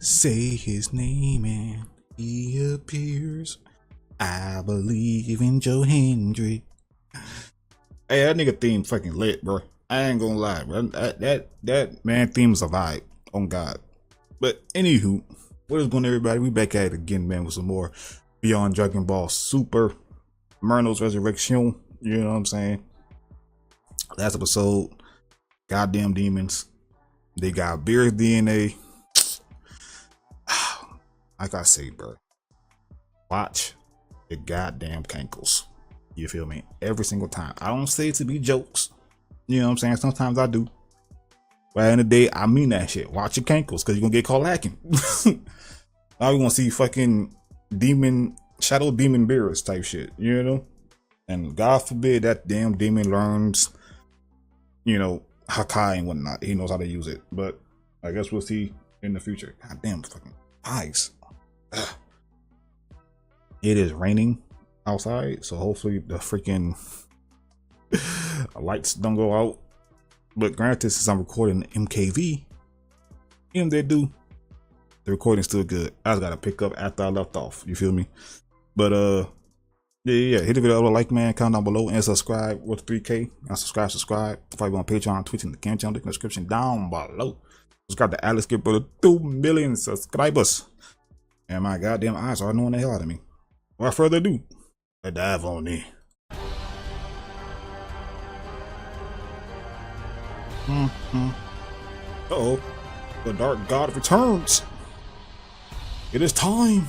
Say his name and he appears. I believe in Joe Hendry. Hey, that nigga theme fucking lit, bro. I ain't gonna lie, bro. That man theme is a vibe. On God. But anywho, what is going on, everybody? We back at it again, man, with some more Beyond Dragon Ball Super Merno's Resurrection. You know what I'm saying? Last episode, goddamn demons. They got Beerus DNA. Like I say, bro, watch the goddamn cankles. You feel me? Every single time. I don't say it to be jokes. You know what I'm saying? Sometimes I do. But at the end of the day, I mean that shit. Watch your cankles, because you're going to get caught lacking. Now we want to see fucking demon, shadow demon Beerus type shit. You know? And God forbid that damn demon learns, you know, Hakai and whatnot. He knows how to use it. But I guess we'll see in the future. Goddamn fucking eyes. Ugh. It is raining outside, so hopefully the freaking lights don't go out. But granted, since I'm recording MKV, even they do, the recording's still good. I just gotta pick up after I left off. You feel me? But yeah. Hit the video with a like, man. Comment down below and subscribe with 3K. And subscribe. Follow me on Patreon, Twitch, and the camp channel. Link in the description down below. Subscribe to Alex, get brother 2 million subscribers. And my goddamn eyes are annoying the hell out of me. Without further ado, let's dive on in. Uh-oh. The Dark God returns. It is time.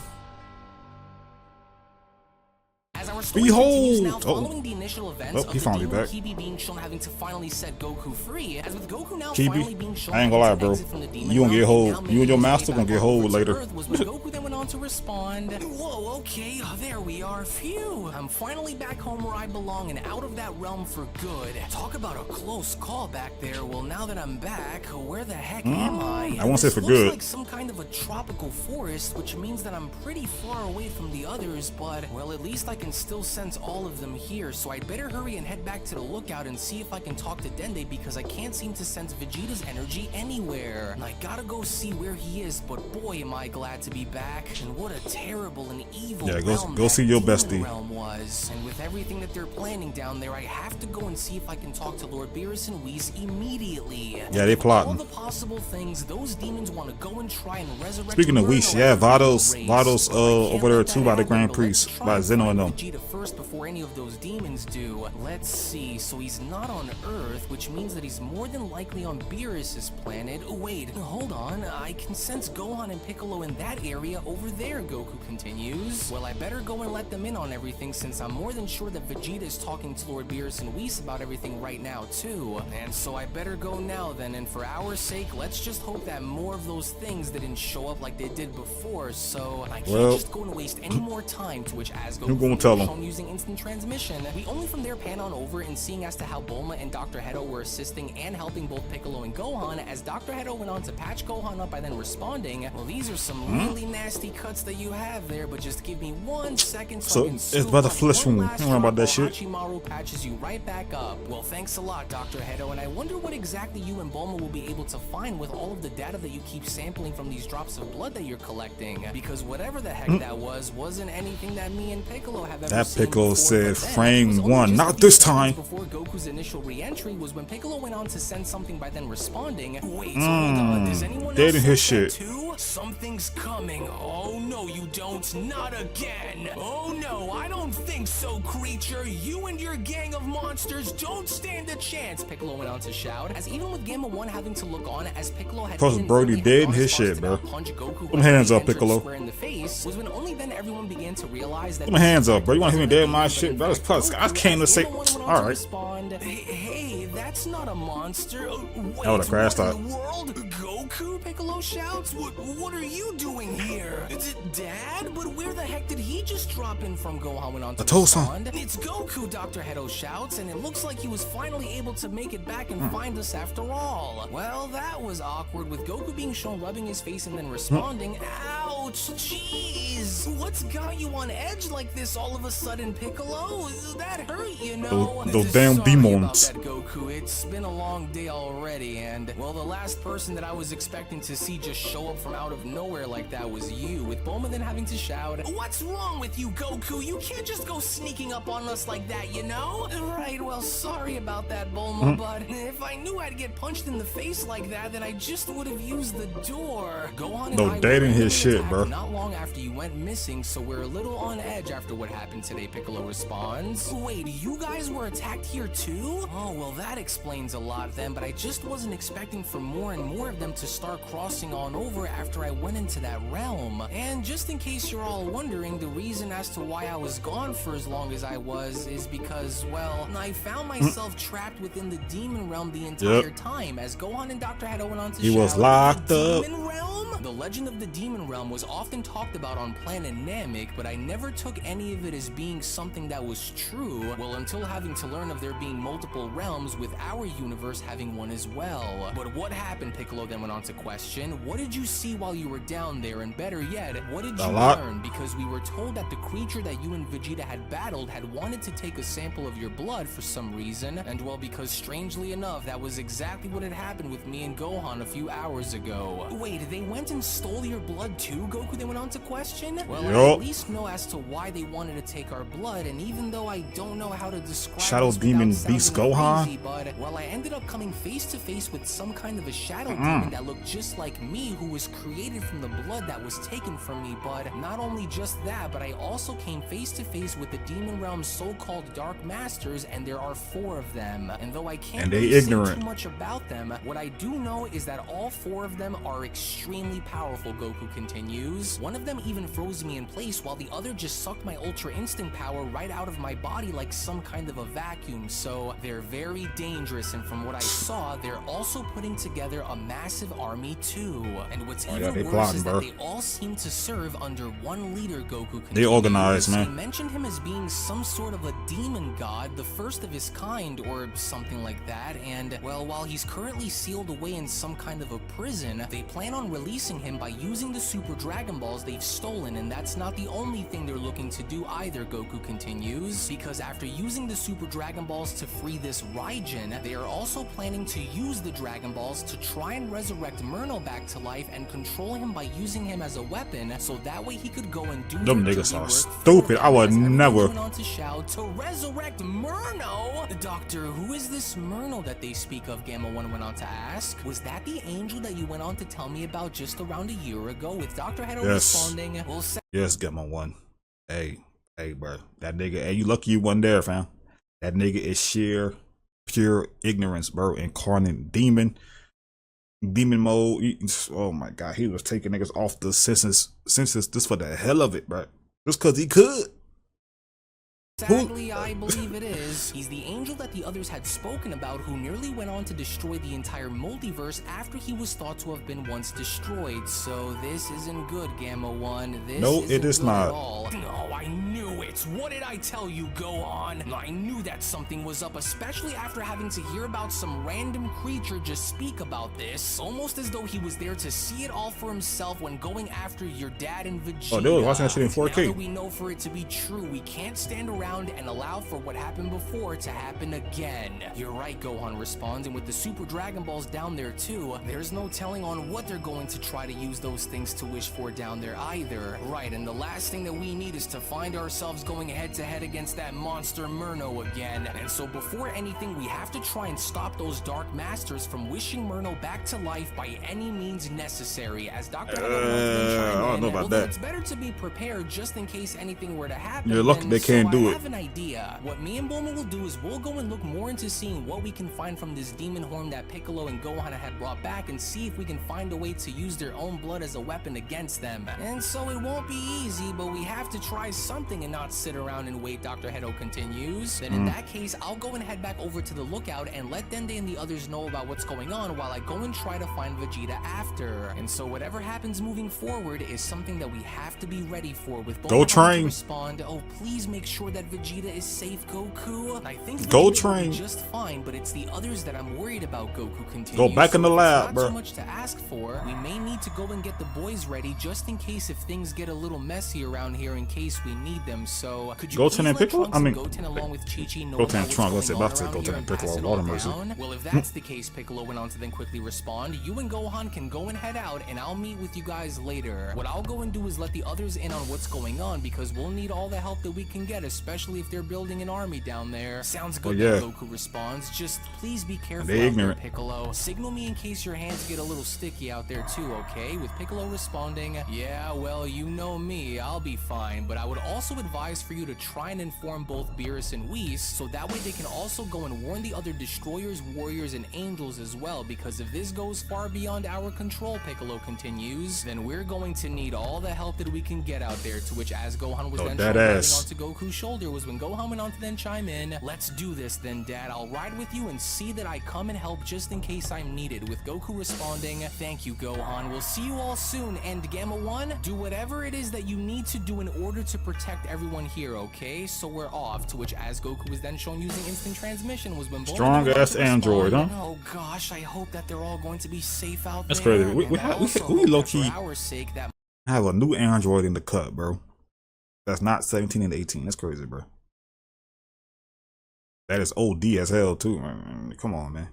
Behold! Following the initial events he finally back. Kibi being shown having to finally set Goku free, as with Goku now Kibi, finally being shown I ain't gonna lie, bro. You gonna get hold. You and your master gonna get hold later. Was when Goku then went on to respond, "Whoa, okay, there we are. Phew! I'm finally back home where I belong and out of that realm for good. Talk about a close call back there. Well, now that I'm back, where the heck am I? I won't say for This good. looks like some kind of a tropical forest, which means that I'm pretty far away from the others. But well, at least I can still sense all of them here, so I'd better hurry and head back to the lookout and see if I can talk to Dende, because I can't seem to sense Vegeta's energy anywhere. And I gotta go see where he is, but boy am I glad to be back. And what a terrible and evil go see your bestie. realm was. And with everything that they're planning down there, I have to go and see if I can talk to Lord Beerus and Whis immediately. Yeah, they plotting. All the possible things, those demons want to go and try and resurrect. Speaking of Whis, yeah, Vados over there too by the Grand Priest, by Zeno and them. Vegeta first before any of those demons do. Let's see, so he's not on Earth, which means that he's more than likely on Beerus's planet. Oh, wait, hold on, I can sense Gohan and Piccolo in that area over there, Goku continues. Well, I better go and let them in on everything, since I'm more than sure that Vegeta is talking to Lord Beerus and Whis about everything right now too. And so I better go now then, and for our sake, let's just hope that more of those things didn't show up like they did before. So I can't just go and waste any more time, to which as Goku gonna tell him? using instant transmission, we only from there pan on over and seeing as to how Bulma and Dr. Hedo were assisting and helping both Piccolo and Gohan, as Dr. Hedo went on to patch Gohan up by then responding. Well, these are some really nasty cuts that you have there, but just give me 1 second so I can it's about the flesh wound. I don't know about that shit. Hachimaru patches you right back up. Well, thanks a lot, Dr. Hedo, and I wonder what exactly you and Bulma will be able to find with all of the data that you keep sampling from these drops of blood that you're collecting, because whatever the heck that wasn't anything that me and Piccolo have ever That seen Piccolo before. said frame one, not this time. Before Goku's initial re-entry was when Piccolo went on to send something by then responding. Wait, hold on, does anyone They else didn't hear sense that shit. too? Something's coming. Oh no, you don't. Not again. Oh no, I don't think so, creature. You and your gang of monsters don't stand a chance, Piccolo went on to shout, as even with Gamma 1 having to look on as Piccolo had Plus Brody dead in his shit, bro. punch Goku Put my hands up, entered Piccolo. square in the face, was when only then everyone began to realize that Put my hands up, bro. You want to hear me dead in my shit? That was plus. I came to say, all right. Hey, that's not a monster. Wait, That would've crashed what out. in the world? Goku? Piccolo shouts. What are you doing here? Dad? But where the heck did he just drop in from? Gohan went on to respond. It's Goku, Dr. Hedo shouts, and it looks like he was finally able to make it back and find us after all. Well, that was awkward, with Goku being shown rubbing his face and then responding, ow, Ouch, jeez. What's got you on edge like this all of a sudden, Piccolo? That hurt, you know. Those damn Sorry demons. about that, Goku. It's been a long day already, and, well, the last person that I was expecting to see just show up from out of nowhere like that was you, with Bulma then having to shout, "What's wrong with you, Goku? You can't just go sneaking up on us like that, you know?" Right, well, sorry about that, Bulma, but if I knew I'd get punched in the face like that, then I just would have used the door. Gohan and No I dating were his shit, attacked bro. not long after you went missing, so we're a little on edge after what happened today, Piccolo responds. Wait, you guys were attacked here too? Oh, well, that explains a lot then, but I just wasn't expecting for more and more of them to start crossing on over after I went into that realm. And just in case you're all wondering, the reason as to why I was gone for as long as I was is because, well, I found myself trapped within the demon realm the entire time, as Gohan and Dr. Hedo went on to He was shout, locked "The up." Demon Realm? The legend of the Demon Realm was often talked about on Planet Namek, but I never took any of it as being something that was true, well, until having to learn of there being multiple realms, with our universe having one as well. But what happened, Piccolo then went on to question. What did you see while you were down there, and better yet, what did you learn? Because we were told that the creature that you and Vegeta had battled had wanted to take a sample of your blood for some reason, and well, because strangely enough, that was exactly what had happened with me and Gohan a few hours ago. Wait, they went and stole your blood too, Goku? They went on to question? Well, I at least know as to why they wanted to take our blood, and even though I don't know how to describe Shadow this Demon without Beast sounding Gohan? crazy, but, well, I ended up coming face to face with some kind of a shadow demon that looked just like me, who was created from the blood that was taken from me. But not only just that, but I also came face to face with the Demon Realm's so-called Dark Masters, and there are 4 of them. And though I can't really say too much about them, what I do know is that all 4 of them are extremely powerful, Goku continues. One of them even froze me in place, while the other just sucked my Ultra Instinct power right out of my body like some kind of a vacuum. So they're very dangerous, and from what I saw, they're also putting together a massive army too. And what's even worse is that they all seem to serve under one leader, Goku continues. They organized, man. He mentioned him as being some sort of a demon god, the first of his kind, or something like that. And, well, while he's currently sealed away in some kind of a prison, they plan on releasing him by using the Super Dragon Balls they've stolen, and that's not the only thing they're looking to do either, Goku continues, because after using the Super Dragon Balls to free this Raijin, they are also planning to use the Dragon Balls to try and resurrect Merno back to life and control him by using him as a weapon, so that way he could go and do them niggas are stupid. I would never. On to shout to resurrect Merno. Doctor, who is this Merno that they speak of? Gamma 1 went on to ask. Was that the angel that you went on to tell me about just around a year ago? With Dr. Hedo responding, well, yes, Gamma 1. Hey, bro, that nigga. Hey, you lucky you wasn't there, fam. That nigga is sheer, pure ignorance, bro. Incarnate demon mode. Oh my god, he was taking niggas off the senses just for the hell of it, bro. Just cause he could. Exactly, I believe it is. He's the angel that the others had spoken about, who nearly went on to destroy the entire multiverse after he was thought to have been once destroyed. So this isn't good, Gamma 1. This it is not. No, I knew it. What did I tell you, Gohan? I knew that something was up, especially after having to hear about some random creature just speak about this. Almost as though he was there to see it all for himself when going after your dad and Vegeta. Oh, they were watching that shit in 4K. Now that we know for it to be true, we can't stand around and allow for what happened before to happen again. You're right, Gohan responds, and with the Super Dragon Balls down there too, there's no telling on what they're going to try to use those things to wish for down there either. Right, and the last thing that we need is to find ourselves going head to head against that monster Merno again. And so before anything, we have to try and stop those Dark Masters from wishing Merno back to life by any means necessary. As Dr. I don't know about that. It's better to be prepared just in case anything were to happen. You're lucky they can't do it. I have an idea. What me and Bulma will do is we'll go and look more into seeing what we can find from this demon horn that Piccolo and Gohan had brought back, and see if we can find a way to use their own blood as a weapon against them. And so it won't be easy, but we have to try something and not sit around and wait, Dr. Hedo continues. Then in that case, I'll go and head back over to the lookout and let Dende and the others know about what's going on while I go and try to find Vegeta after. And so whatever happens moving forward is something that we have to be ready for, with Bulma go train. to respond, oh, please make sure that that Vegeta is safe, Goku? I think Go Vegeta will train. be just fine, but it's the others that I'm worried about, Goku continues. Go back in the So if lab, it's bro. not too much to ask for. We may need to go and get the boys ready just in case if things get a little messy around here in case we need them. So could you Goten please and let Piccolo? Trunks I mean, and Goten along with Chi-Chi know Goten and about Trunks, what's let's say going on about to around Goten here and and pass Piccolo, it Lord all have mercy. down? Well, if that's the case, Piccolo went on to then quickly respond. You and Gohan can go and head out, and I'll meet with you guys later. What I'll go and do is let the others in on what's going on because we'll need all the help that we can get, especially if they're building an army down there. Sounds good, yeah. Goku responds. Just please be careful They out there, ignorant. Piccolo. Signal me in case your hands get a little sticky out there too, okay? With Piccolo responding, yeah, well, you know me, I'll be fine, but I would also advise for you to try and inform both Beerus and Whis, so that way they can also go and warn the other destroyers, warriors, and angels as well, because if this goes far beyond our control, Piccolo continues, then we're going to need all the help that we can get out there, to which as Gohan was then that riding ass. onto Goku's shoulder was when Gohan went on to then chime in, let's do this then, Dad, I'll ride with you and see that I come and help just in case I'm needed, with Goku responding, thank you, Gohan, we'll see you all soon, and Gamma 1, do whatever it is that you need to do in order to protect everyone here, okay? So we're off, to which as Goku was then shown using instant transmission was when Bulma Strong went on ass to android, respond, huh? oh gosh, I hope that they're all going to be safe out That's there. crazy. We and I also hope that low-key for our sake that have a new android in the cut, bro. That's not 17 and 18. That's crazy, bro. That is OD as hell too, man. Come on, man.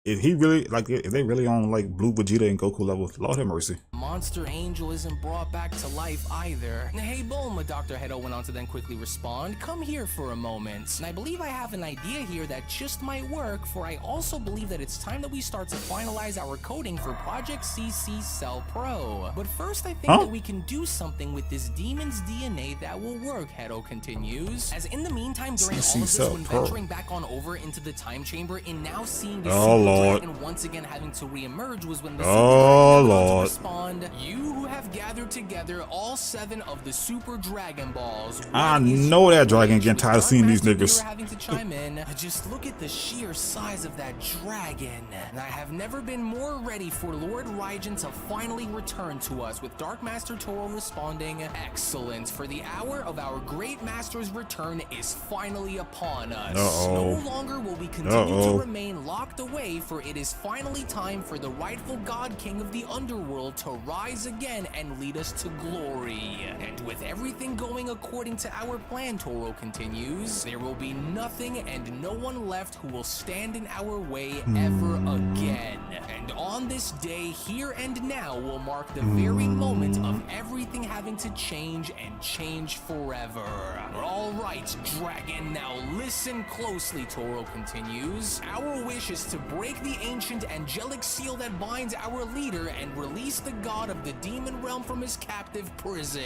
If he really if they really on like Blue Vegeta and Goku level, Lord have mercy. Monster Angel isn't brought back to life either. Hey Bulma, Dr. Hedo went on to then quickly respond, come here for a moment. And I believe I have an idea here that just might work, for I also believe that it's time that we start to finalize our coding for Project CC Cell Pro. But first I think that we can do something with this demon's DNA that will work, Hedo continues. As in the meantime, during all of this, when venturing back on over into the time chamber and now seeing the Dragon once again having to re-emerge was when the Super Dragon respond, you who have gathered together all 7 of the Super Dragon Balls. I know that dragon getting tired of seeing these niggas. Having to chime in. Just look at the sheer size of that dragon. And I have never been more ready for Lord Raijin to finally return to us, with Dark Master Toro responding, excellent, for the hour of our great master's return is finally upon us. No longer will we continue to remain locked away, for it is finally time for the rightful God King of the Underworld to rise again and lead us to glory. And with everything going according to our plan, Toro continues, there will be nothing and no one left who will stand in our way ever again. And on this day, here and now, will mark the very moment of everything having to change and change forever. Alright, Dragon, now listen closely, Toro continues. Our wish is to break the ancient angelic seal that binds our leader and release the god of the demon realm from his captive prison.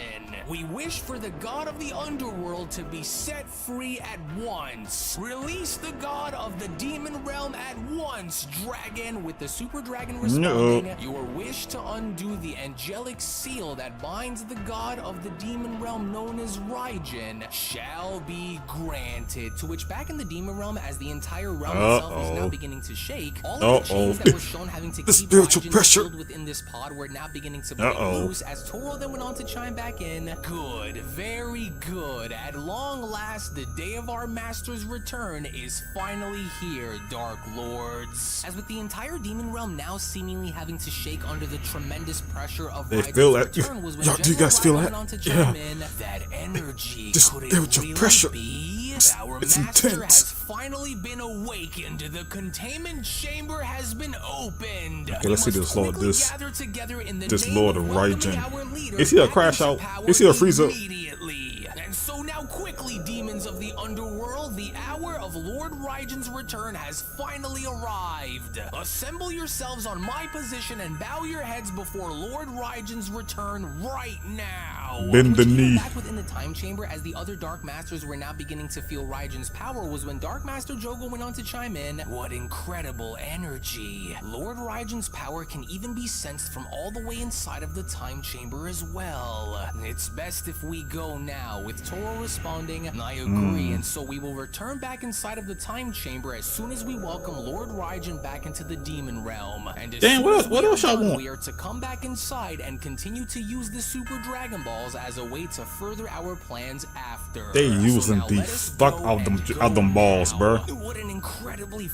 We wish for the god of the underworld to be set free at once. Release the god of the demon realm at once, Dragon, with the Super Dragon responding, your wish to undo the angelic seal that binds the god of the demon realm known as Raijin shall be granted. To which back in the demon realm, as the entire realm itself is now beginning to shake, all of the chains that were shown having to keep spiritual Raijin pressure sealed within this pod were now beginning to break loose, as Toro then went on to chime back in, good, very good, at long last the day of our master's return is finally here, Dark Lords. As with the entire demon realm now seemingly having to shake under the tremendous pressure of Raijin's return was when do you guys feel that? On to chime in, that energy, Just could it there with your really pressure. be? Our It's master intense. has finally been awakened. The containment chamber has been opened. Okay, let's see this Lord, this this Lord of Raijin. Is he a crash out? Is he a freeze up? Immediately. And so now quickly, demons of the underworld, the hour of Lord Raijin's return has finally arrived. Assemble yourselves on my position and bow your heads before Lord Raijin's return right now. Bend the knee. Back within the time chamber, as the other Dark Masters were now beginning to feel Raijin's power, was when Dark Master Jogo went on to chime in, what incredible energy. Lord Raijin's power can even be sensed from all the way inside of the time chamber as well. It's best if we go now, with Toro responding, I agree, and so we will return back inside of the time chamber over as soon as we welcome Lord Raijin back into the demon realm. And as Damn, soon as what we else are y'all done, want? we are to come back inside and continue to use the Super Dragon Balls as a way to further our plans after. They So using now the let us fuck go out and go them balls, now. bro. What an incredibly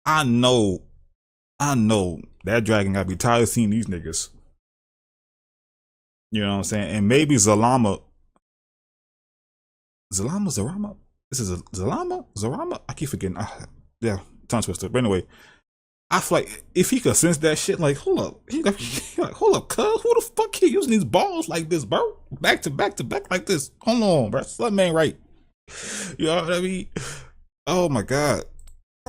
I know that dragon gotta be tired of seeing these niggas. You know what I'm saying? And maybe Zarama. This is a Zarama? I keep forgetting. Yeah, tongue twister. But anyway, I feel like if he could sense that shit, like, hold up. He like, hold up, cuz. Who the fuck he using these balls like this, bro? Back to back to back like this. Hold on, bro. Something ain't right. You know what I mean? Oh my god.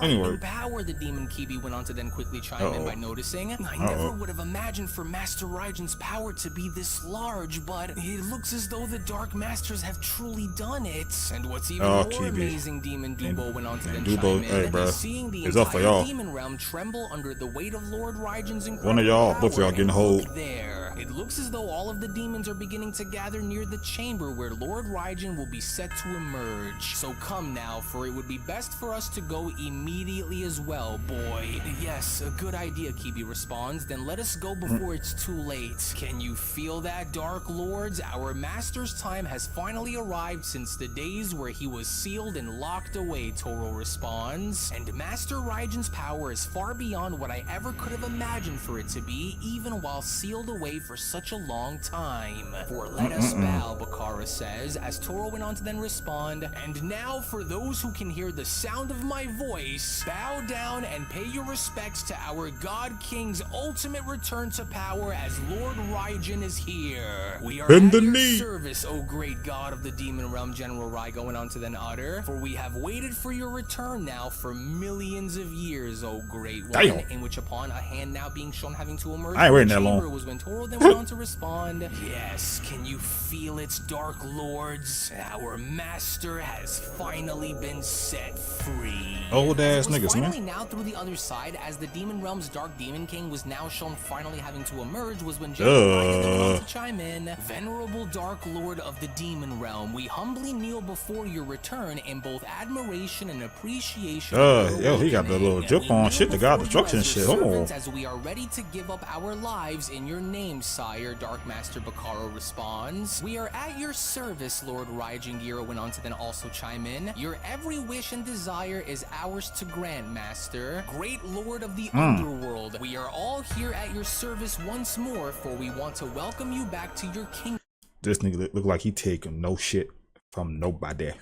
Anyway. Power, the demon Kibi went on to then quickly chime in by noticing, I never would have imagined for Master Raijin's power to be this large, but it looks as though the Dark Masters have truly done it. And what's even more Kibi. amazing, Demon Dubo went on to then Dubo, chime in, hey, bro, seeing the it's up for entire y'all. demon realm tremble under the weight of Lord Raijin's incredible One of y'all, power. both of y'all getting hold. There. It looks as though all of the demons are beginning to gather near the chamber where Lord Raijin will be set to emerge. So come now, for it would be best for us to go immediately as well, boy. Yes, a good idea, Kibi responds. Then let us go before it's too late. Can you feel that, Dark Lords? Our master's time has finally arrived since the days where he was sealed and locked away, Toro responds. And Master Raijin's power is far beyond what I ever could have imagined for it to be, even while sealed away for such a long time. For let us bow, Bakara says, as Toro went on to then respond. And now for those who can hear the sound of my voice, bow down and pay your respects to our God King's ultimate return to power as Lord Raijin is here. We are Bend at the your knee. service, O great God of the demon realm, General Rai going on to then utter. For we have waited for your return now for millions of years, O great one. Damn. In which upon a hand now being shown having to emerge I ain't from waiting the that long. chamber was when Toro then went on to respond. Yes, can you feel it, Dark Lords? Our master has finally been set free. Old ass It was niggas, man. finally now through the other side, as the Demon Realm's Dark Demon King was now shown finally having to emerge, was when General went on to chime in. Venerable Dark Lord of the Demon Realm, we humbly kneel before your return in both admiration and appreciation. Yo, he got the little jump on shit, the God destruction shit. Hold on. As we are ready to give up our lives in your name, sire, Dark Master Bakaro responds. We are at your service, Lord Raijin. Gira went on to then also chime in. Your every wish and desire is ours to grant, Master. Great Lord of the Underworld, we are all here at your service once more, for we want to welcome you back to your kingdom. This nigga look like he taking no shit from nobody.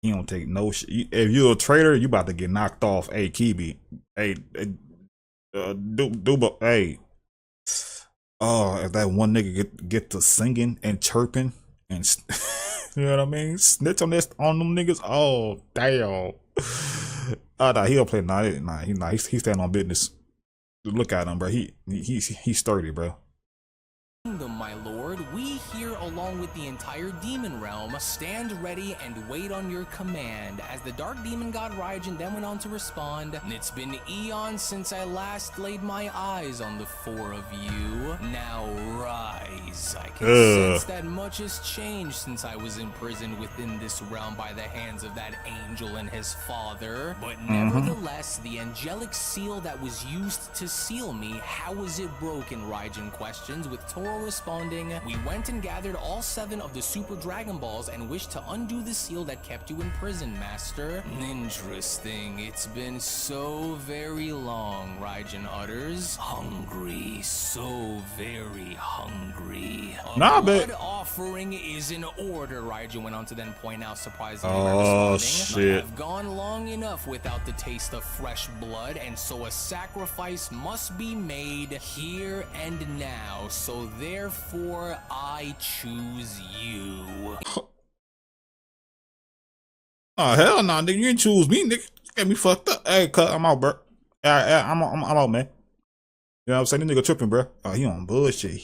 He don't take no shit. If you're a traitor, you about to get knocked off. Hey, Kibi. Hey, Duba. Hey. Oh, if that one nigga get to singing and chirping and you know what I mean, snitch on them niggas. Oh damn. Oh nah, he don't play. He's standing on business. Look at him, bro. He's sturdy, bro. My lord, we here along with the entire demon realm stand ready and wait on your command. As the dark demon god Raijin then went on to respond, it's been eons since I last laid my eyes on the four of you. Now rise. I can sense that much has changed since I was imprisoned within this realm by the hands of that angel and his father. But nevertheless, the angelic seal that was used to seal me, how was it broken? Raijin questions, with Toro responding, we went and gathered all 7 of the Super Dragon Balls and wished to undo the seal that kept you in prison, Master. Interesting. It's been so very long, Raijin utters. Hungry, so very hungry. A blood offering is in order, Raijin went on to then point out surprisingly by responding. Shit. I've gone long enough without the taste of fresh blood, and so a sacrifice must be made here and now. So therefore, I choose you. Oh hell no, nigga! You ain't choose me, nigga. Get me fucked up. Hey, cut. I'm out, bro. I'm out, man. You know what I'm saying? This nigga tripping, bro. Oh, he on bullshit.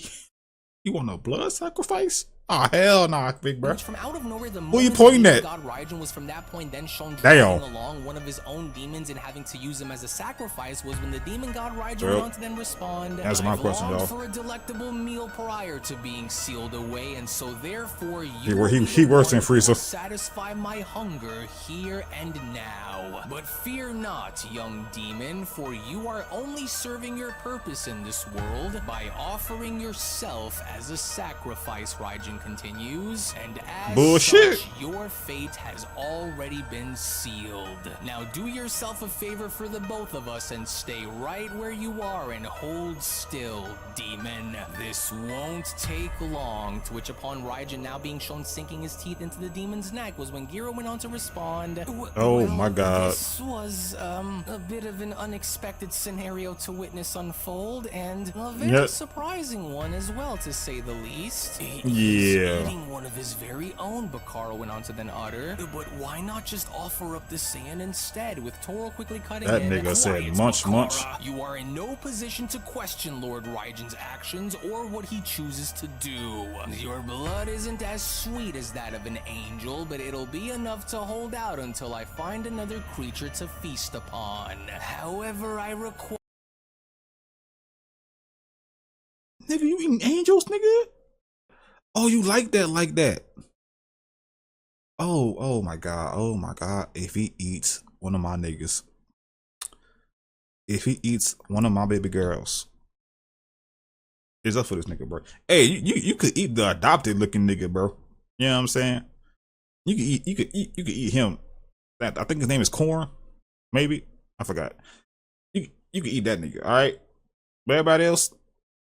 You want a blood sacrifice? Oh hell nah, big bro. Which from out of nowhere, the Who you moment pointing the at? God Raijin was from that point then shown Damn. dragging along one of his own demons and having to use him as a sacrifice was when the demon God Raijin Well, went on to then respond, answer my "I've question, longed y'all. for a delectable meal prior to being sealed away, and so therefore He you will be he the worse one than who will Frieza. satisfy my hunger here and now. But fear not, young demon, for you are only serving your purpose in this world by offering yourself as a sacrifice," Raijin continues, "and as Bullshit. such, your fate has already been sealed. Now do yourself a favor for the both of us and stay right where you are and hold still, demon. This won't take long," to which upon Raijin now being shown sinking his teeth into the demon's neck was when Giro went on to respond, Oh my God. This was a bit of an unexpected scenario to witness unfold, and a very Yep. surprising one as well, to say the least. He's Yeah. eating one of his very own," Bakaro went on to then utter. "But why not just offer up the sand instead?" With Toro quickly cutting That in. nigga said, "Quiet, munch, munch." Bakara. You are in no position to question Lord Raijin's actions or what he chooses to do. Your blood isn't as sweet as that of an angel, but it'll be enough to hold out until I find another creature to feast upon. However, I require..." Nigga, you eating angels, nigga? Oh, you like that? Oh my God. If he eats one of my niggas, if he eats one of my baby girls, it's up for this nigga, bro. Hey, you could eat the adopted looking nigga, bro. You know what I'm saying? You could eat him. I think his name is Corn. Maybe. I forgot. You could eat that nigga, alright? But everybody else,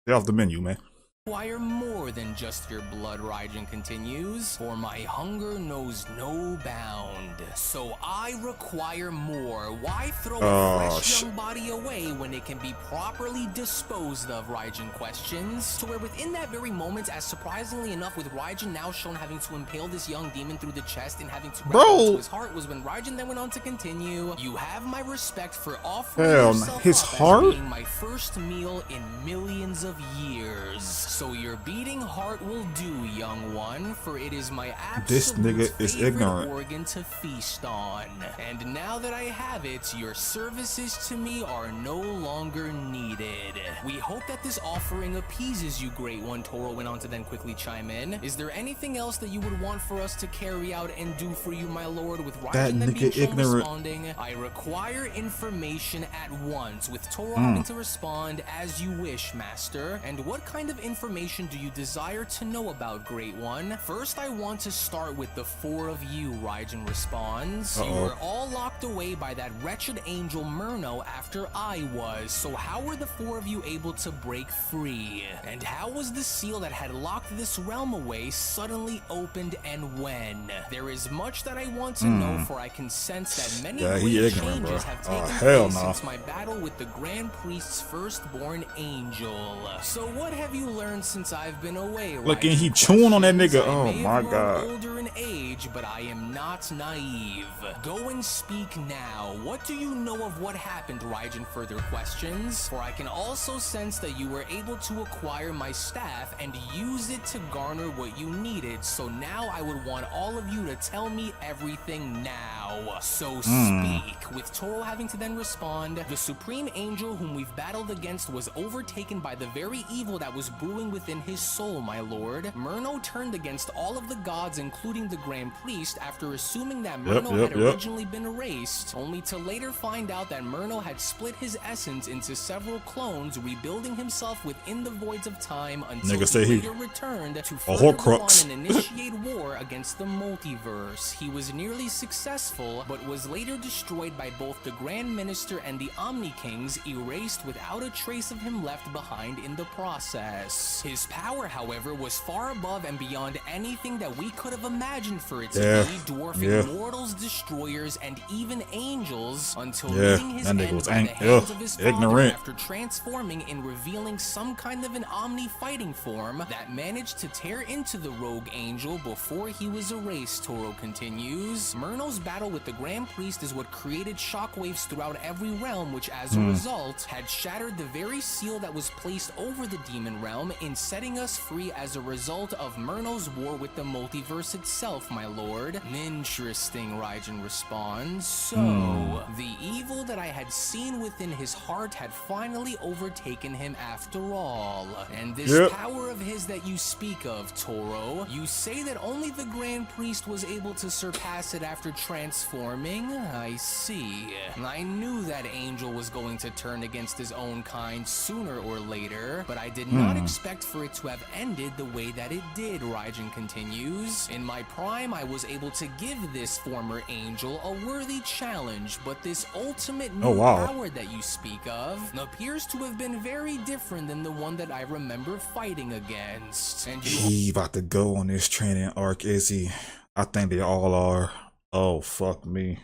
they're off the menu, man. "Require more than just your blood," Raijin continues, "for my hunger knows no bound. So I require more. Why throw a fresh young body away when it can be properly disposed of?" Raijin questions. To where within that very moment, as surprisingly enough, with Raijin now shown having to impale this young demon through the chest and having to wrap it to his heart, was when Raijin then went on to continue, "You have my respect for offering yourself his up heart? as being my first meal in millions of years. So your beating heart will do, young one, for it is my This absolute nigga is favorite ignorant. organ to feast on. And now that I have it, your services to me are no longer needed. We hope that this offering appeases you, Great One," Toro went on to then quickly chime in. "Is there anything else that you would want for us to carry out and do for you, my lord?" With That Raijin then nigga being shown ignorant. responding, "I require information at once," with Toro having to respond, "As you wish, master. And what kind of information do you desire to know about, Great One?" "First, I want to start with the four of you," Raijin responds. "You were all locked away by that wretched angel Merno after I was, so how were the four of you able to break free? And how was the seal that had locked this realm away suddenly opened, and when? There is much that I want to know, for I can sense that many Yeah, he great ignorant, changes bro. have Oh, taken hell place no. since my battle with the Grand Priest's firstborn angel. So what have you learned since I've been away?" Look, and Raijin he chewing on that questions. nigga. "I Oh may my have grown God. older in age, but I am not naive. Go and speak now. What do you know of what happened?" Raijin further questions. "For I can also sense that you were able to acquire my staff and use it to garner what you needed. So now I would want all of you to tell me everything now. So speak." With Toro having to then respond, "The supreme angel whom we've battled against was overtaken by the very evil that was brewing within his soul, my lord. Merno turned against all of the gods, including the Grand Priest, after assuming that Merno had originally been erased, only to later find out that Merno had split his essence into several clones, rebuilding himself within the voids of time until he later returned to further go on and initiate war against the multiverse. He was nearly successful, but was later destroyed by both the Grand Minister and the Omni Kings, erased without a trace of him left behind in the process. His power, however, was far above and beyond anything that we could have imagined for it to be, dwarfing mortals, destroyers, and even angels, until meeting his end by the hands of his father after transforming and revealing some kind of an Omni fighting form that managed to tear into the rogue angel before he was erased," Toro continues. "Merno's battle with the Grand Priest is what created shockwaves throughout every realm, which as a result had shattered the very seal that was placed over the demon realm in setting us free as a result of Merno's war with the multiverse itself, my lord. Interesting, Raijin responds. So, the evil that I had seen within his heart had finally overtaken him after all. And this power of his that you speak of, Toro, you say that only the Grand Priest was able to surpass it after transforming? I see. I knew that Angel was going to turn against his own kind sooner or later, but I did not expect for it to have ended the way that it did, Raijin continues. In my prime, I was able to give this former Angel a worthy challenge, but this ultimate new power that you speak of appears to have been very different than the one that I remember fighting against. And he about to go on this training arc, is he? I think they all are. Oh, fuck me.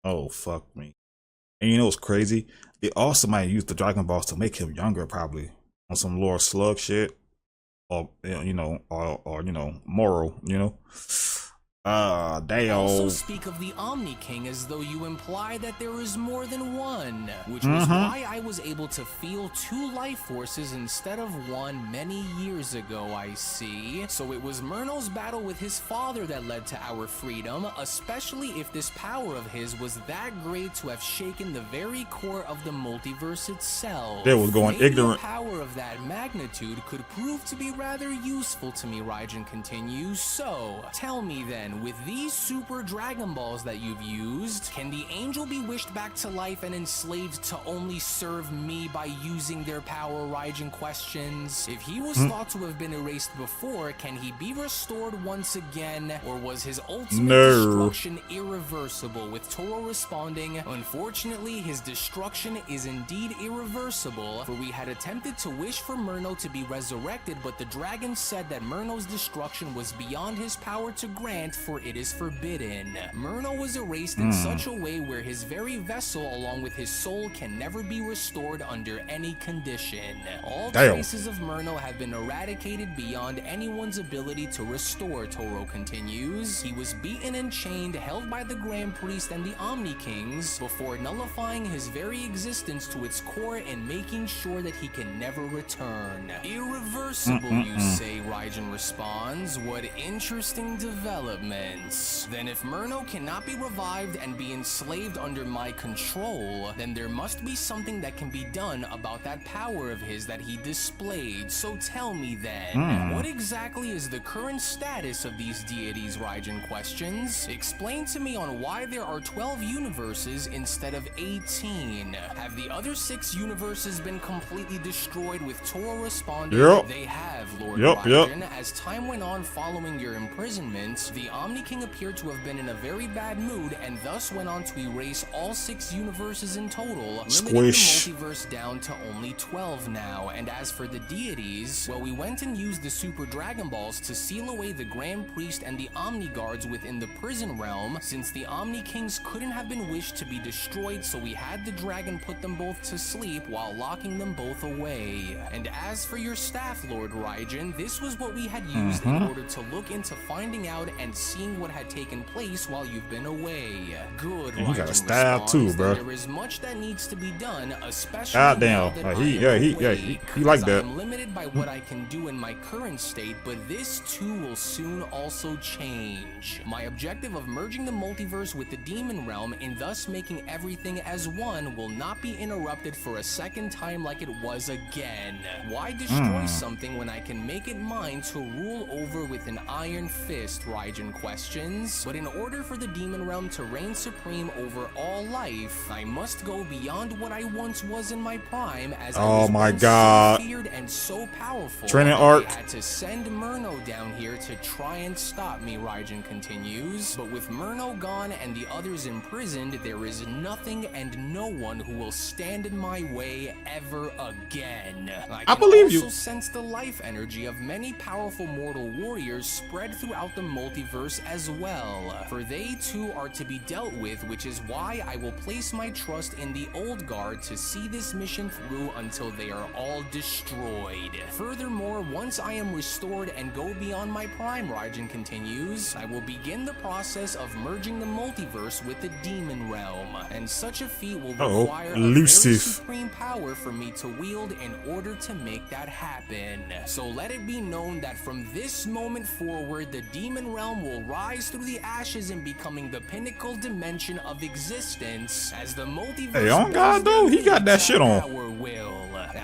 Oh, fuck me. And you know what's crazy? They also might use the Dragon Balls to make him younger, probably. On some Lord Slug shit. Or, you know, or you know, Moro, you know? They also speak of the Omni King as though you imply that there is more than one, which was why I was able to feel two life forces instead of one many years ago, I see. So it was Merno's battle with his father that led to our freedom, especially if this power of his was that great to have shaken the very core of the multiverse itself. They was going ignorant. A power of that magnitude could prove to be rather useful to me, Raijin continues. So, tell me then, with these super Dragon Balls that you've used, can the Angel be wished back to life and enslaved to only serve me by using their power, Raijin questions? If he was thought to have been erased before, can he be restored once again, or was his ultimate destruction irreversible? With Toro responding, unfortunately, his destruction is indeed irreversible, for we had attempted to wish for Merno to be resurrected, but the dragon said that Merno's destruction was beyond his power to grant, for it is forbidden. Merno was erased in such a way where his very vessel along with his soul can never be restored under any condition. All traces of Merno have been eradicated beyond anyone's ability to restore, Toro continues. He was beaten and chained, held by the Grand Priest and the Omni Kings, before nullifying his very existence to its core and making sure that he can never return. Irreversible, you say, Raijin responds. What interesting development. Then if Merno cannot be revived and be enslaved under my control, then there must be something that can be done about that power of his that he displayed. So tell me then, what exactly is the current status of these deities, Raijin questions? Explain to me on why there are 12 universes instead of 18. Have the other 6 universes been completely destroyed? With Toro responding, they have, Lord Raijin. As time went on following your imprisonment, the Omni King appeared to have been in a very bad mood and thus went on to erase all 6 universes in total, limiting the multiverse down to only 12 now. And as for the deities, well, we went and used the Super Dragon Balls to seal away the Grand Priest and the Omni Guards within the prison realm, since the Omni Kings couldn't have been wished to be destroyed, so we had the dragon put them both to sleep while locking them both away. And as for your staff, Lord Raijin, this was what we had used in order to look into finding out and seeing what had taken place while you've been away. Good. And he got a staff too, bro. There is much that needs to be done, especially now that he like that. I'm limited by what I can do in my current state, but this too will soon also change. My objective of merging the multiverse with the demon realm and thus making everything as one will not be interrupted for a second time like it was again. Why destroy something when I can make it mine to rule over with an iron fist, Raijin questions. But in order for the demon realm to reign supreme over all life, I must go beyond what I once was in my prime, as I was so feared and so powerful. Training arc. I had to send Merno down here to try and stop me, Raijin continues. But with Merno gone and the others imprisoned, there is nothing and no one who will stand in my way ever again. I believe you. also sense the life energy energy of many powerful mortal warriors spread throughout the multiverse as well, for they too are to be dealt with, which is why I will place my trust in the Old Guard to see this mission through until they are all destroyed. Furthermore, once I am restored and go beyond my prime, Raijin continues, I will begin the process of merging the multiverse with the demon realm, and such a feat will require a very supreme power for me to wield in order to make that happen. So let it be known that from this moment forward, the demon realm will rise through the ashes and becoming the pinnacle dimension of existence as the multiverse. Hey, on God though, he got that shit on.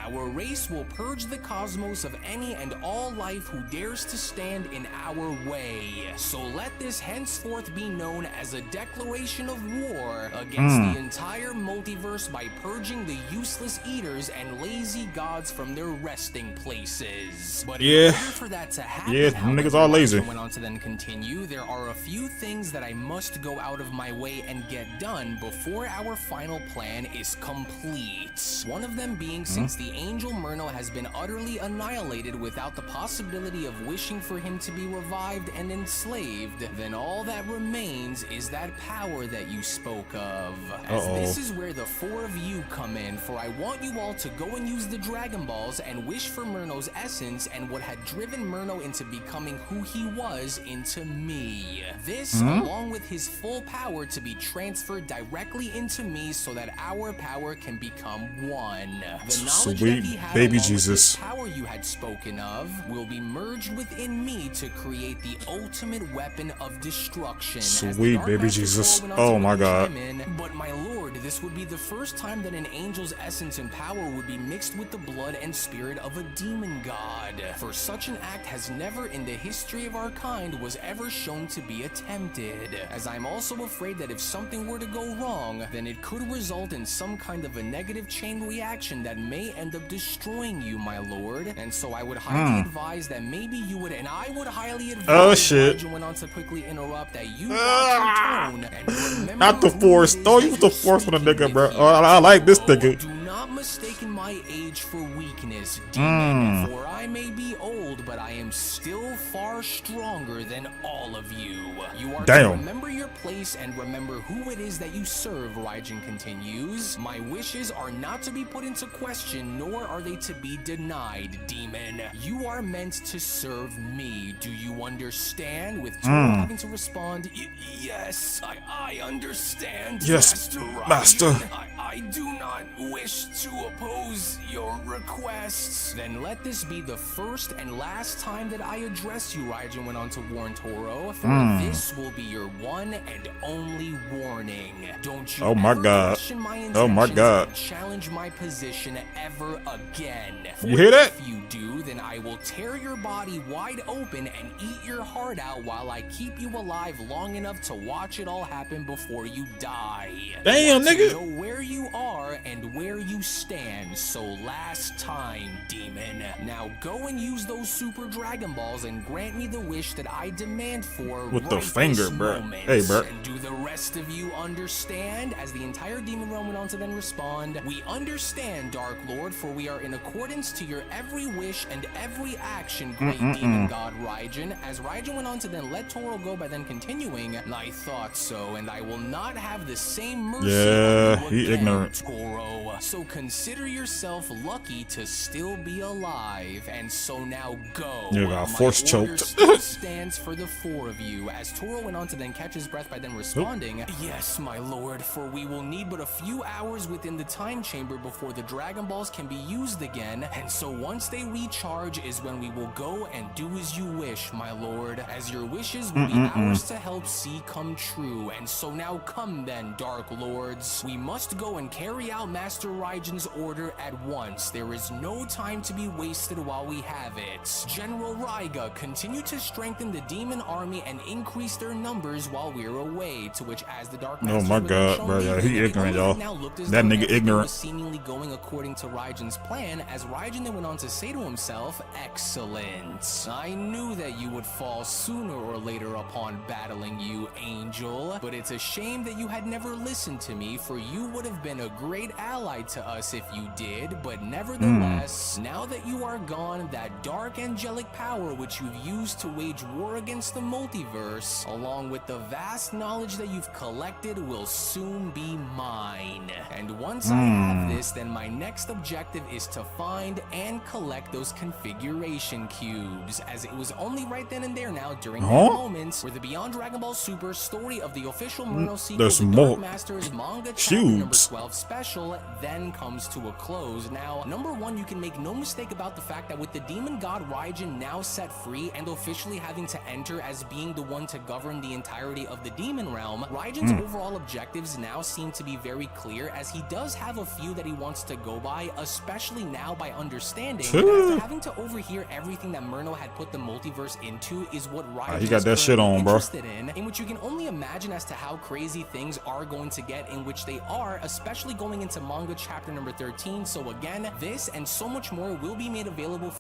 Our race will purge the cosmos of any and all life who dares to stand in our way. So let this henceforth be known as a declaration of war against the entire multiverse by purging the useless eaters and lazy gods from their resting places. But in order for that to happen, niggas all lazy. Went on to then continue, there are a few things that I must go out of my way and get done before our final plan is complete. One of them being, since the angel Merno has been utterly annihilated without the possibility of wishing for him to be revived and enslaved, then all that remains is that power that you spoke of. As this is where the four of you come in, for I want you all to go and use the Dragon Balls and wish for Merno's essence and what had driven Merno into becoming who he was into me. This, along with his full power, to be transferred directly into me so that our power can become one. The knowledge that he had, baby along Jesus, with the power you had spoken of, will be merged within me to create the ultimate weapon of destruction. Sweet baby Jesus. Oh my God. But my lord, this would be the first time that an angel's essence and power would be mixed with the blood and spirit of a demon god. For such an act has never in the history of our kind was ever shown to be attempted. As I'm also afraid that if something were to go wrong, then it could result in some kind of a negative chain reaction that may end up destroying you, my lord. And so I would highly advise that maybe you would, and I would highly advise, Raijin went on to quickly interrupt, that you watch your tone and remember not the force. Don't use the force for the nigga, bro. I like this nigga. Do not mistaken my age for weakness, demon, for I may be old, but I am still far stronger than all of you. You are to remember your place and remember who it is that you serve, Raijin continues. My wishes are not to be put into question, nor are they to be denied, demon. You are meant to serve me. Do you understand? With Toro having to respond, yes, I understand, yes, Master. I do not wish to oppose your requests. Then let this be the first and last time that I address you, Raijin went on to warn Toro, for this will be your one and only warning. Don't you ever question my intentions and challenge my position ever again. You hear that? If you do, then I will tear your body wide open and eat your heart out while I keep you alive long enough to watch it all happen before you die. Damn, nigga. Know where you are and where you stand. So last time, demon. Now go and use those Super Dragon Balls and grant me the wish that I demand for with right the finger, bro. Hey, bro. And do the rest of you understand? As the entire demon realm went on to then respond, we understand, Dark Lord, for we are in accordance to your every wish and every action, great demon god Raijin. As Raijin went on to then let Toro go by then continuing, I thought so, and I will not have the same mercy on you he again, ignorant. Toro. So consider yourself lucky to still be alive, and so now go. You got force choked. Still stands for the four of you. As Toro went on to then catch his breath by then responding, yes, my lord, for we will need but a few hours within the time chamber before the Dragon Balls can be used again, and so once they recharge is when we will go and do as you wish, my lord, as your wishes will be ours to help see come true. And so now come then, Dark Lords. We must go and carry out Master Raijin's order at once. There is no time to be wasted while we have it. General Raiga, continue to strengthen the demon army and increase their numbers while we're away. To which, as the Dark Master, oh my God, bro, he ignorant, y'all. That nigga ignorant. Seemingly going according to Raijin's plan, as Raijin then went on to say to himself, excellent. I knew that you would fall sooner or later upon battling you, Angel, but it's a shame that you had never listened to me, for you would have been a great ally to us us if you did, but nevertheless, now that you are gone, that dark angelic power which you've used to wage war against the multiverse, along with the vast knowledge that you've collected, will soon be mine. And once I have this, then my next objective is to find and collect those configuration cubes, as it was only right then and there now during that moment where the Beyond Dragon Ball Super story of the official Merno sequel, There's The more Dark Masters Manga Chapter number cubes. 12 special, then comes to a close. Now, number one, you can make no mistake about the fact that with the demon god Raijin now set free and officially having to enter as being the one to govern the entirety of the demon realm, Raijin's overall objectives now seem to be very clear, as he does have a few that he wants to go by, especially now by understanding that after having to overhear everything that Merno had put the multiverse into is what Raijin he got is that shit on, bro. interested in which you can only imagine as to how crazy things are going to get, in which they are, especially going into manga chapter number 13. So again, this and so much more will be made available.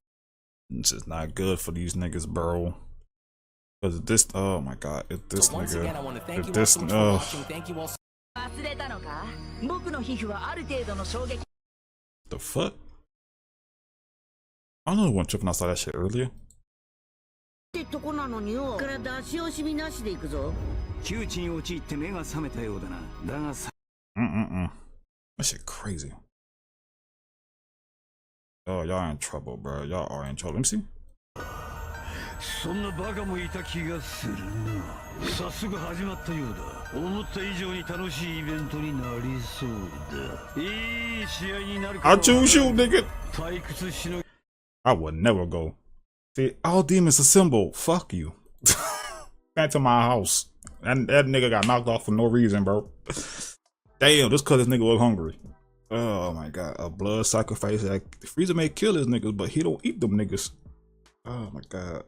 This is not good for these niggas, bro. Cause this, oh my god, if this So once nigga, again, I want to thank if you all this, so much for watching. Thank you all so the fuck? I don't know when tripping. I saw that shit earlier. ってとこなのによ。から出し惜しみなしで行くぞ。窮地に陥って目が覚めたようだな。だがさ。That shit crazy. Oh, y'all in trouble, bro. Y'all are in trouble. Let me see. そんなバカもいた気がするな。早速始まったようだ。思った以上に楽しいイベントになりそうだ。いい試合になるか。I choose you, nigga. 退屈しの。I would never go. See, all demons assemble. Fuck you. Back to my house. That nigga got knocked off for no reason, bro. Damn, just cause this nigga was hungry. Oh my god, a blood sacrifice. Like, Frieza may kill his niggas, but he don't eat them niggas. Oh my god.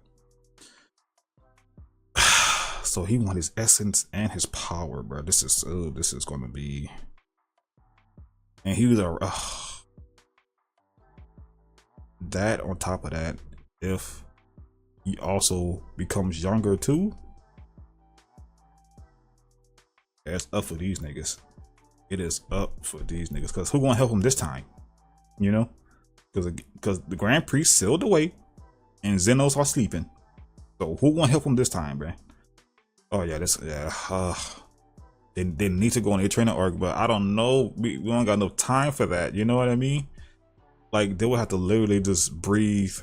So he want his essence and his power, bro. This is gonna be. And he was a. That on top of that, if he also becomes younger too, it's up for these niggas. It is up for these niggas, because who gonna help him this time? You know, because the Grand Priest sealed away and Zenos are sleeping. So who gonna help him this time, bro? Oh yeah, they need to go on their training arc, but I don't know. We don't got enough time for that. You know what I mean? Like, they would have to literally just breathe,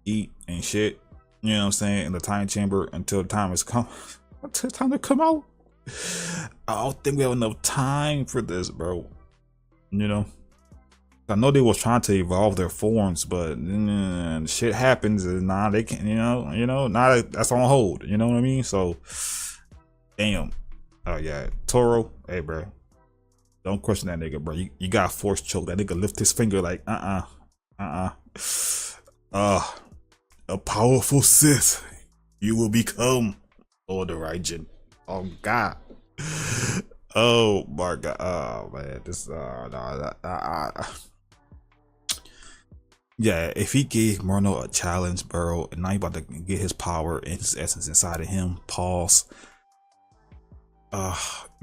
eat, and shit. You know what I'm saying? In the time chamber until the time has come. Until it's time to come out. I don't think we have enough time for this, bro. You know? I know they was trying to evolve their forms, but shit happens, and now they can't. You know. Now that's on hold. You know what I mean? So, damn. Oh yeah, Toro. Hey, bro. Don't question that nigga, bro. You got force choke. That nigga lift his finger like, a powerful Sith you will become. Lord of Raijin. Oh god. Oh my god. Oh man. This yeah, if he gave Merno a challenge, bro, and now he about to get his power and his essence inside of him. Pause.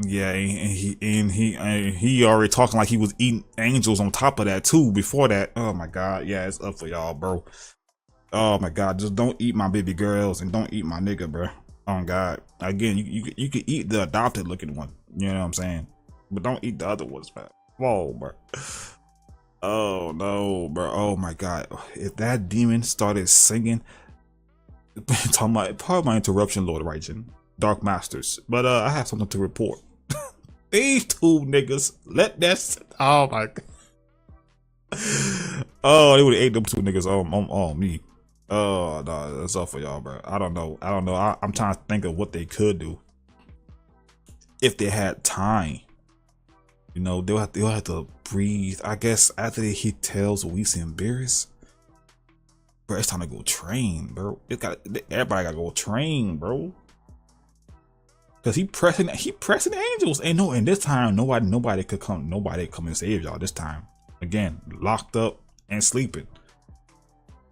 Yeah, and he already talking like he was eating angels on top of that too before that. Oh my god, yeah, it's up for y'all, bro. Oh my god, just don't eat my baby girls and don't eat my nigga, bro. Oh god, again, you can eat the adopted looking one, you know what I'm saying, but don't eat the other ones, man. Whoa, bro. Oh no, bro. Oh my god, if that demon started singing, talking about, pardon my interruption, Lord Raijin. Dark Masters, but I have something to report. These two niggas let that. Oh my god. Oh, they would have ate them two niggas on me. Oh no, that's all for y'all, bro. I don't know. I'm trying to think of what they could do if they had time. You know, they'll have to breathe. I guess after he tells Whis and Beerus, bro, it's time to go train, bro. Everybody gotta go train, bro. Cause he pressing angels, and this time nobody could come and save y'all this time. Again, locked up and sleeping.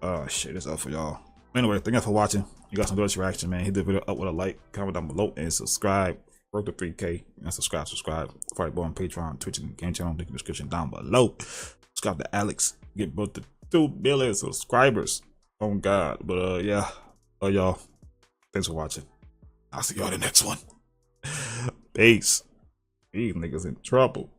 Oh shit, it's up for y'all. Anyway, thank you for watching. You got some good reaction, man. Hit the video up with a like, comment down below, and subscribe. Broke the 3K. And subscribe. Fight Boy on Patreon, Twitch, and game channel. Link in the description down below. Subscribe to Alex. Get both the 2 billion subscribers. Oh God. But yeah. Y'all. Thanks for watching. I'll see y'all in the next one. Peace. These niggas in trouble.